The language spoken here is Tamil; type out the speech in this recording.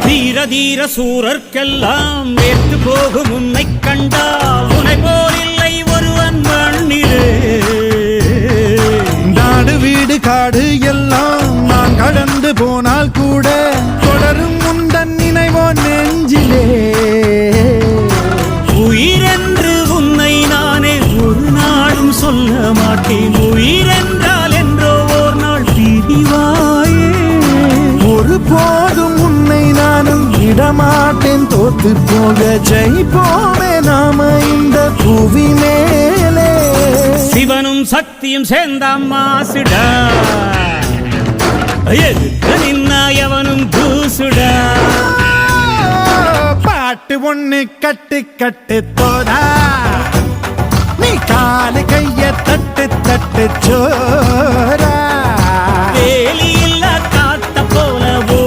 தீர தீர சூரர்க்கெல்லாம் வேற்று போகும் உன்னை கண்டால் உனை போல் இல்லை ஒருவன் மண்ணிலே. நாடு வீடு காடு எல்லாம் நான் கடந்து போனால் கூட தொடரும் முந்தன் நினைவோ நெஞ்சிலே. உயிரென்று உன்னை நானே ஒரு நாளும் சொல்ல மாட்டேன். உயிரென்றால் என்றோ ஓர் நாள் பிரிவாயே. ஒரு போதும் உன்னை நானும் விடமாட்டேன். தோத்து போக ஜெயிப்போமே நாம இந்த புவி மேலே. சிவனும் சக்தியும் சேர்ந்தாம் மாசுடா, எதுக்கு நின்னா எவனும் தூசுடா. பாட்டு ஒண்ணு கட்டு கட்டு தோடா, நீ காலு கைய தட்டு தட்டு சோரா. வேலிய